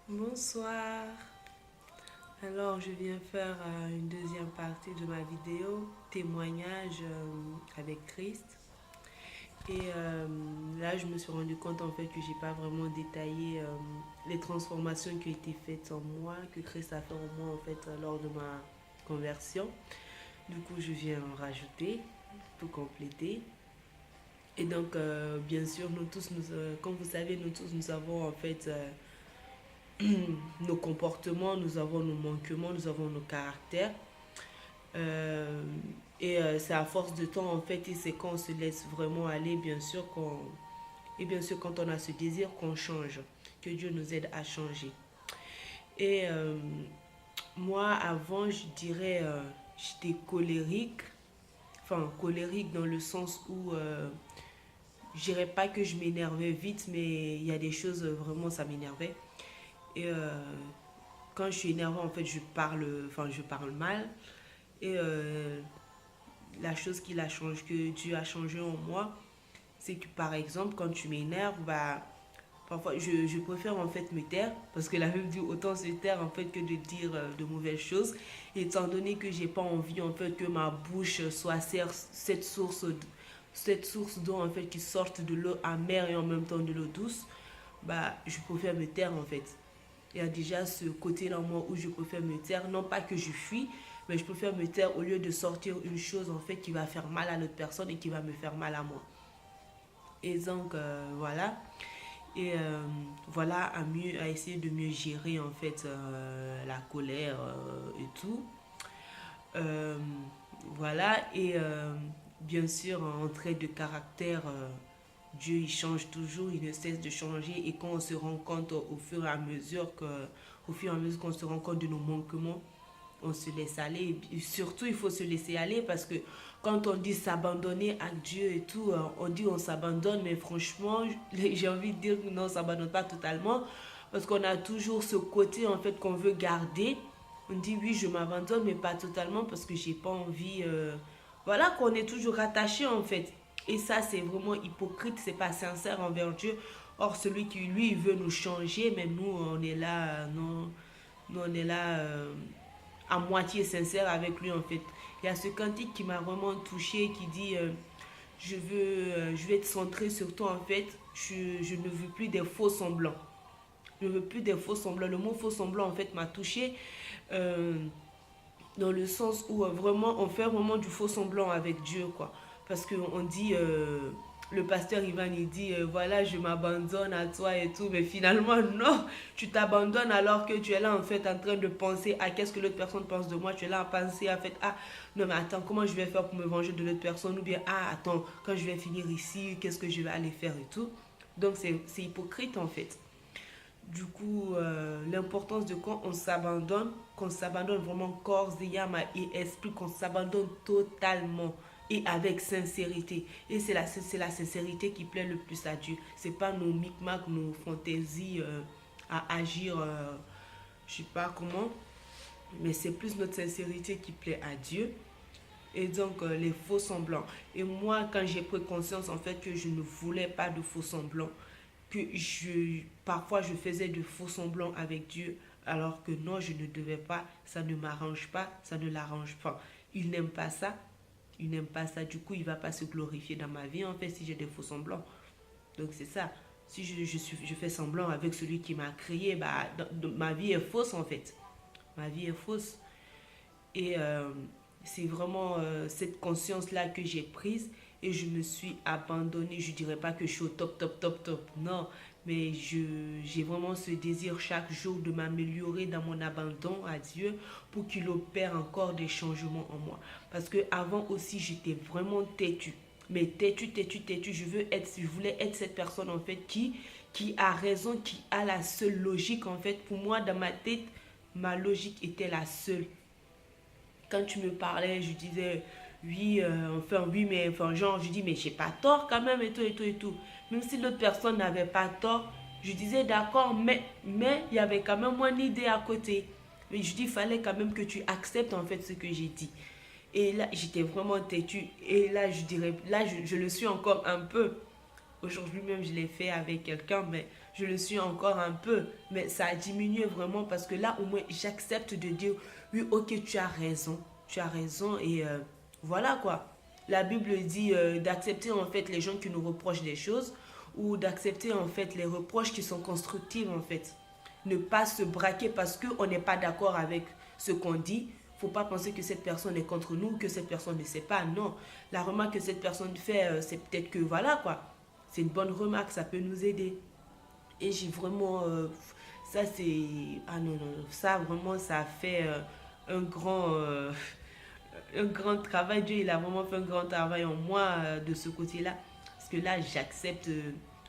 Bonsoir. Alors, je viens faire une deuxième partie de ma vidéo témoignage avec Christ. Là, je me suis rendu compte en fait que j'ai pas vraiment détaillé les transformations qui ont été faites en moi, que Christ a fait en moi en fait lors de ma conversion. Du coup, je viens en rajouter pour compléter. Et donc, bien sûr, nous tous, comme vous savez, nous tous, nous avons en fait nos comportements, nous avons nos manquements, nous avons nos caractères. Euh, c'est à force de temps en fait, et c'est quand on se laisse vraiment aller, bien sûr, et bien sûr quand on a ce désir qu'on change, que Dieu nous aide à changer. Et moi, avant, je dirais, j'étais colérique, enfin colérique dans le sens où je dirais pas que je m'énervais vite, mais il y a des choses vraiment ça m'énervait. Et quand je suis énervée, en fait, je parle mal. Et la chose que Dieu a changé en moi, c'est que par exemple, quand tu m'énerves, bah, parfois je préfère en fait me taire, parce que la Bible dit autant se taire en fait que de dire de mauvaises choses, étant donné que j'ai pas envie en fait que ma bouche soit cette source d'eau en fait qui sorte de l'eau amère et en même temps de l'eau douce, bah je préfère me taire en fait. Il y a déjà ce côté-là en moi où je préfère me taire. Non pas que je fuis, mais je préfère me taire au lieu de sortir une chose en fait qui va faire mal à l'autre personne et qui va me faire mal à moi. Et donc voilà. Et voilà à essayer de mieux gérer en fait la colère et tout. Euh, voilà. Et bien sûr, en trait de caractère, Dieu il change toujours, il ne cesse de changer. Et quand on se rend compte au fur et à mesure qu'on se rend compte de nos manquements, on se laisse aller. Et surtout, il faut se laisser aller parce que quand on dit s'abandonner à Dieu et tout, on dit on s'abandonne, mais franchement, j'ai envie de dire que non, on ne s'abandonne pas totalement parce qu'on a toujours ce côté en fait qu'on veut garder. On dit oui, je m'abandonne, mais pas totalement parce que j'ai pas envie. Voilà, qu'on est toujours attaché en fait. Et ça, c'est vraiment hypocrite, c'est pas sincère envers Dieu. Or, celui qui, lui, il veut nous changer, mais nous, on est là, non, nous, on est là à moitié sincère avec lui en fait. Il y a ce cantique qui m'a vraiment touché qui dit je vais être centré sur toi en fait. Je ne veux plus des faux semblants. Je ne veux plus des faux semblants. Le mot faux semblant en fait m'a touché euh, dans le sens où vraiment on fait vraiment du faux semblant avec Dieu quoi. Parce qu'on dit le pasteur Ivan il dit voilà je m'abandonne à toi et tout mais finalement non tu t'abandonnes alors que tu es là en fait en train de penser à qu'est-ce que l'autre personne pense de moi, tu es là à penser en fait ah non mais attends comment je vais faire pour me venger de l'autre personne ou bien ah attends quand je vais finir ici qu'est-ce que je vais aller faire et tout. Donc c'est hypocrite en fait. Du coup, l'importance de quand on s'abandonne, qu'on s'abandonne vraiment corps et âme et esprit, qu'on s'abandonne totalement et avec sincérité. Et c'est la sincérité qui plaît le plus à Dieu. C'est pas nos micmacs, nos fantaisies à agir, je sais pas comment, mais c'est plus notre sincérité qui plaît à Dieu. Et donc, les faux semblants. Et moi, quand j'ai pris conscience en fait que je ne voulais pas de faux semblants, parfois je faisais de faux semblants avec Dieu alors que non je ne devais pas, ça ne m'arrange pas, ça ne l'arrange pas, il n'aime pas ça, il n'aime pas ça, du coup il va pas se glorifier dans ma vie en fait si j'ai des faux semblants. Donc c'est ça, si je fais semblant avec celui qui m'a créé, bah, ma vie est fausse en fait, ma vie est fausse. Et c'est vraiment cette conscience-là que j'ai prise et je me suis abandonnée. Je ne dirais pas que je suis au top, top, top, top. Non, mais j'ai vraiment ce désir chaque jour de m'améliorer dans mon abandon à Dieu pour qu'il opère encore des changements en moi. Parce que avant aussi, j'étais vraiment têtue. Mais têtue, têtue, têtue. Je voulais être cette personne en fait qui a raison, qui a la seule logique en fait. Pour moi, dans ma tête, ma logique était la seule. Quand tu me parlais, je disais oui, enfin oui, mais enfin genre, je dis mais j'ai pas tort quand même et tout et tout et tout. Même si l'autre personne n'avait pas tort, je disais d'accord, mais il y avait quand même mon idée à côté. Mais je dis il fallait quand même que tu acceptes en fait ce que j'ai dit. Et là, j'étais vraiment têtue. Et là, je dirais, là, je le suis encore un peu. Aujourd'hui même, je l'ai fait avec quelqu'un, mais je le suis encore un peu. Mais ça a diminué vraiment parce que là, au moins, j'accepte de dire, oui, ok, tu as raison et voilà quoi. La Bible dit d'accepter en fait les gens qui nous reprochent des choses ou d'accepter en fait les reproches qui sont constructifs en fait. Ne pas se braquer parce qu'on n'est pas d'accord avec ce qu'on dit. Faut pas penser que cette personne est contre nous, que cette personne ne sait pas. Non, la remarque que cette personne fait, c'est peut-être que voilà quoi. C'est une bonne remarque, ça peut nous aider. Et j'ai vraiment, ça c'est, ah non non, ça vraiment ça a fait un grand, un grand travail. Dieu il a vraiment fait un grand travail en moi de ce côté-là. Parce que là j'accepte,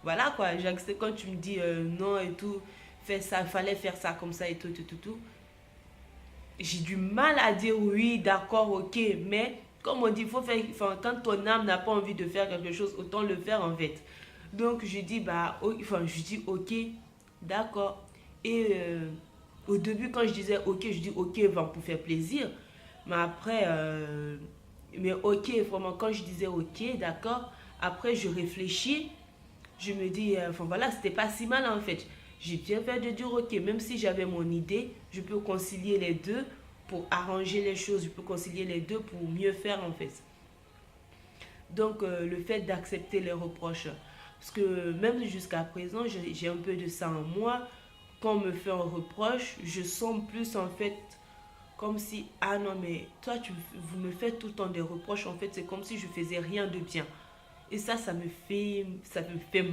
voilà quoi, j'accepte quand tu me dis non et tout, fais ça, fallait faire ça comme ça et tout tout tout tout. J'ai du mal à dire oui, d'accord, ok, mais comme on dit, il faut faire, enfin, quand ton âme n'a pas envie de faire quelque chose, autant le faire en fait. Donc je dis, bah, enfin, je dis ok, d'accord. Et au début, quand je disais ok, je dis ok, enfin, pour faire plaisir. Mais après, mais ok, vraiment, quand je disais ok, d'accord, après je réfléchis, je me dis, enfin voilà, c'était pas si mal en fait. J'ai bien fait de dire, ok, même si j'avais mon idée, je peux concilier les deux pour arranger les choses, je peux concilier les deux pour mieux faire en fait. Donc, le fait d'accepter les reproches, parce que même jusqu'à présent, j'ai un peu de ça en moi. Quand on me fait un reproche, je sens plus en fait comme si, ah non, mais toi, vous me faites tout le temps des reproches, en fait, c'est comme si je faisais rien de bien. Et ça me fait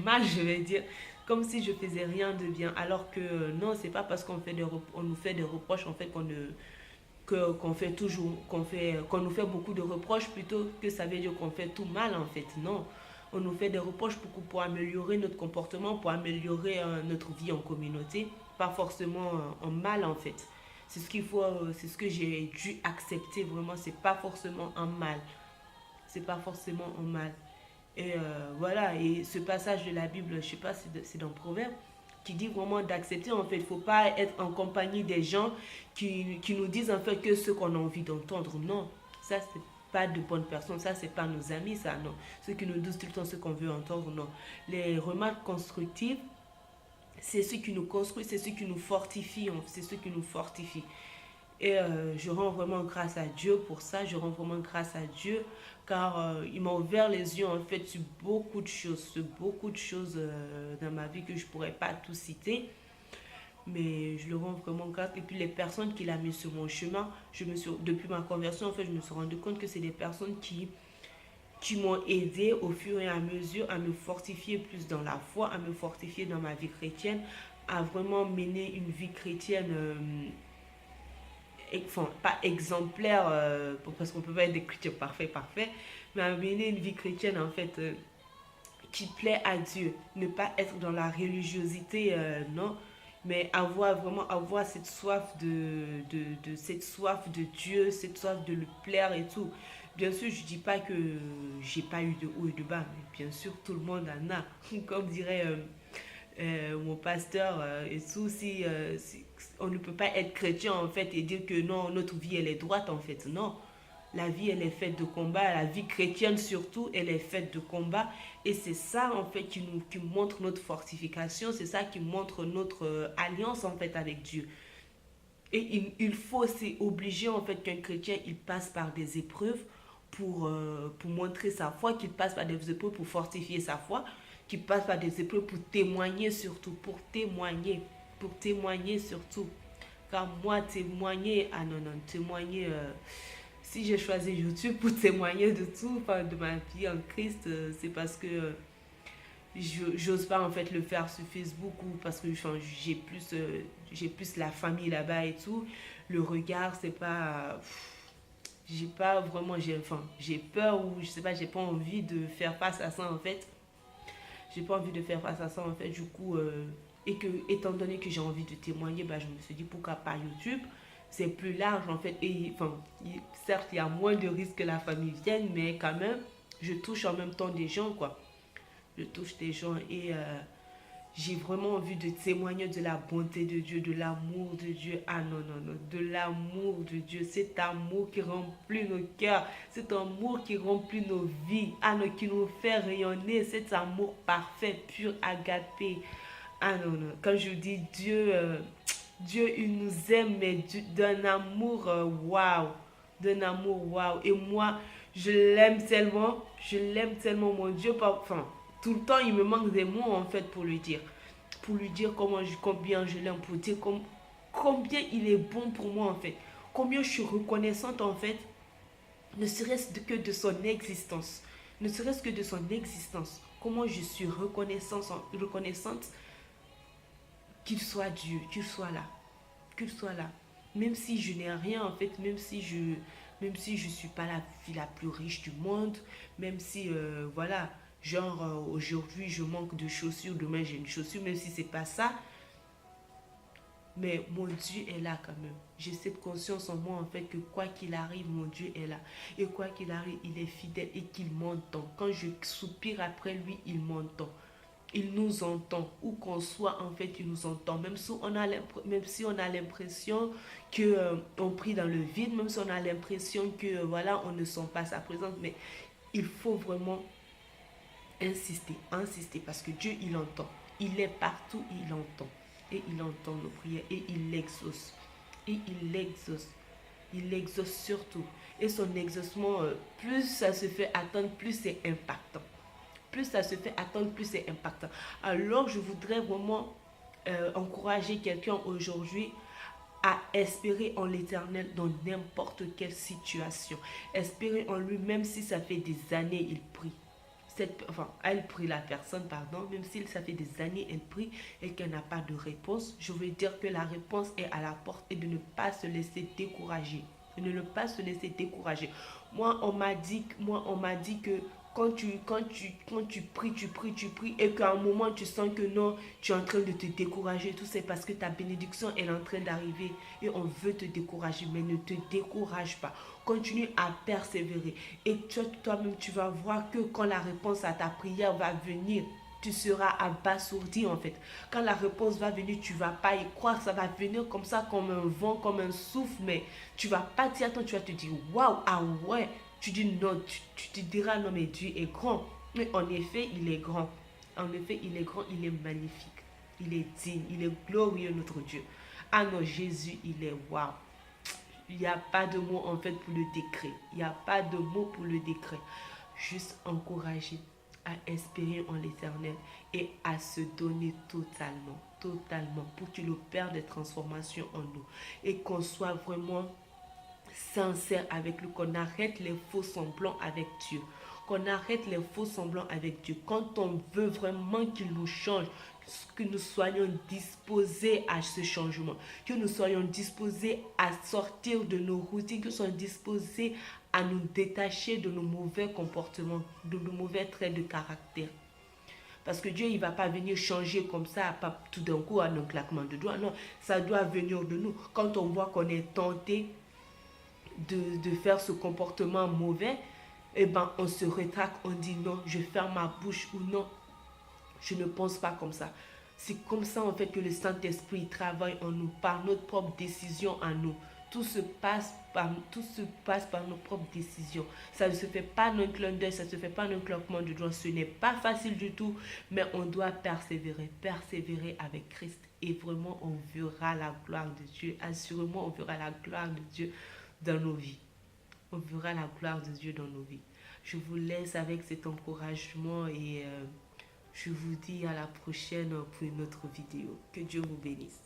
mal, je vais dire, comme si je faisais rien de bien. Alors que non, c'est pas parce on nous fait des reproches en fait qu'on fait toujours, qu'on nous fait beaucoup de reproches plutôt que ça veut dire qu'on fait tout mal en fait. Non, on nous fait des reproches pour améliorer notre comportement, pour améliorer notre vie en communauté, pas forcément en mal en fait. C'est ce qu'il faut, c'est ce que j'ai dû accepter vraiment. C'est pas forcément un mal, c'est pas forcément un mal. Et voilà, et ce passage de la Bible, je sais pas, c'est dans Proverbe, qui dit vraiment d'accepter, en fait, il ne faut pas être en compagnie des gens qui nous disent en fait que ce qu'on a envie d'entendre. Non, ça, c'est pas de bonnes personnes, ça, c'est pas nos amis, ça, non. Ceux qui nous disent tout le temps ce qu'on veut entendre, non. Les remarques constructives, c'est ce qui nous construit, c'est ce qui nous fortifie, c'est ce qui nous fortifie. Et je rends vraiment grâce à Dieu pour ça. Je rends vraiment grâce à Dieu car il m'a ouvert les yeux en fait sur beaucoup de choses dans ma vie que je ne pourrais pas tout citer. Mais je le rends vraiment grâce. Et puis les personnes qu'il a mis sur mon chemin, depuis ma conversion, en fait, je me suis rendu compte que c'est des personnes qui m'ont aidé au fur et à mesure à me fortifier plus dans la foi, à me fortifier dans ma vie chrétienne, à vraiment mener une vie chrétienne enfin, pas exemplaire, parce qu'on peut pas être des chrétiens parfaits, mais à mener une vie chrétienne en fait qui plaît à Dieu. Ne pas être dans la religiosité, non, mais avoir cette soif cette soif de Dieu, cette soif de le plaire et tout. Bien sûr, je dis pas que j'ai pas eu de haut et de bas, mais bien sûr, tout le monde en a. Comme dirait mon pasteur et tout, si on ne peut pas être chrétien en fait et dire que non, notre vie elle est droite en fait. Non, la vie elle est faite de combat, la vie chrétienne surtout, elle est faite de combat. Et c'est ça en fait qui montre notre fortification, c'est ça qui montre notre alliance en fait avec Dieu. Et il faut, c'est obligé en fait qu'un chrétien il passe par des épreuves pour montrer sa foi, qu'il passe par des épreuves pour fortifier sa foi, qu'il passe par des épreuves pour témoigner surtout, pour témoigner surtout. Car moi, témoigner, ah non, non, témoigner, si j'ai choisi YouTube pour témoigner de tout, enfin, de ma vie en Christ, c'est parce que j'ose pas en fait le faire sur Facebook ou parce que enfin, j'ai plus la famille là-bas et tout. Le regard, c'est pas. J'ai pas vraiment. Enfin, j'ai peur ou je sais pas, j'ai pas envie de faire face à ça en fait. J'ai pas envie de faire face à ça en fait. Du coup, et que étant donné que j'ai envie de témoigner, bah, je me suis dit pourquoi pas YouTube. C'est plus large en fait. Et enfin, certes, il y a moins de risques que la famille vienne, mais quand même, je touche en même temps des gens quoi. Je touche des gens et j'ai vraiment envie de témoigner de la bonté de Dieu, de l'amour de Dieu. Ah non, non, non, de l'amour de Dieu. Cet amour qui remplit nos cœurs, cet amour qui remplit nos vies, ah non, qui nous fait rayonner, cet amour parfait, pur, agapé. Ah non, non, quand je dis Dieu, Dieu, il nous aime, mais d'un amour, waouh, d'un amour, waouh. Et moi, je l'aime tellement, mon Dieu, enfin, tout le temps, il me manque des mots, en fait, pour lui dire combien je l'aime, pour dire combien il est bon pour moi, en fait, combien je suis reconnaissante, en fait, ne serait-ce que de son existence, ne serait-ce que de son existence, comment je suis reconnaissante qu'il soit Dieu, qu'il soit là. Même si je n'ai rien, en fait, même si je suis pas la fille la plus riche du monde, même si, voilà, genre, aujourd'hui, je manque de chaussures, demain, j'ai une chaussure, même si c'est pas ça, mais mon Dieu est là quand même. J'ai cette conscience en moi, en fait, que quoi qu'il arrive, mon Dieu est là. Et quoi qu'il arrive, il est fidèle et qu'il m'entend. Quand je soupire après lui, il m'entend. Il nous entend. Où qu'on soit, en fait, il nous entend. Même si on a l'impression que on prie dans le vide, même si on a l'impression que, voilà, on ne sent pas sa présence. Mais il faut vraiment insister, insister, parce que Dieu, il entend. Il est partout, il entend. Et il entend nos prières et il l'exauce. Et il l'exauce. Il l'exauce surtout. Et son exaucement, plus ça se fait attendre, plus c'est impactant. Plus ça se fait attendre, plus c'est impactant. Alors, je voudrais vraiment encourager quelqu'un aujourd'hui à espérer en l'Éternel dans n'importe quelle situation. Espérer en lui, même si ça fait des années, il prie. Elle prie la personne, pardon, même si ça fait des années, elle prie et qu'elle n'a pas de réponse. Je veux dire que la réponse est à la porte et de ne pas se laisser décourager. De ne pas se laisser décourager. Moi, on m'a dit que quand tu pries et qu'à un moment tu sens que non, tu es en train de te décourager, tout c'est parce que ta bénédiction est en train d'arriver et on veut te décourager, mais ne te décourage pas. Continue à persévérer et toi-même tu vas voir que quand la réponse à ta prière va venir, tu seras abasourdi en fait. Quand la réponse va venir, tu vas pas y croire, ça va venir comme ça, comme un vent, comme un souffle, mais tu vas pas t'y attendre, tu vas te dire waouh, ah ouais, tu dis non, tu te diras non, mais Dieu est grand. Mais en effet, il est grand. En effet, il est grand, il est magnifique. Il est digne, il est glorieux, notre Dieu. Ah non, Jésus, il est waouh. Il n'y a pas de mots en fait pour le décret. Il n'y a pas de mots pour le décret. Juste encourager à espérer en l'Éternel et à se donner totalement, totalement pour qu'il opère des transformations en nous et qu'on soit vraiment sincère avec lui, qu'on arrête les faux semblants avec Dieu, qu'on arrête les faux semblants avec Dieu. Quand on veut vraiment qu'il nous change, que nous soyons disposés à ce changement, que nous soyons disposés à sortir de nos routines, que nous soyons disposés à nous détacher de nos mauvais comportements, de nos mauvais traits de caractère. Parce que Dieu, il ne va pas venir changer comme ça, pas tout d'un coup, en un claquement de doigts. Non, ça doit venir de nous. Quand on voit qu'on est tenté de faire ce comportement mauvais, eh ben, on se rétracte, on dit non, je ferme ma bouche ou non, je ne pense pas comme ça. C'est comme ça en fait que le Saint-Esprit travaille en nous, par notre propre décision en nous. Tout se passe par nos propres décisions. Ça ne se fait pas d'un clin d'œil, ça ne se fait pas d'un claquement de doigts. Ce n'est pas facile du tout, mais on doit persévérer avec Christ. Et vraiment, on verra la gloire de Dieu. Assurément, on verra la gloire de Dieu dans nos vies. On verra la gloire de Dieu dans nos vies. Je vous laisse avec cet encouragement et je vous dis à la prochaine pour une autre vidéo. Que Dieu vous bénisse.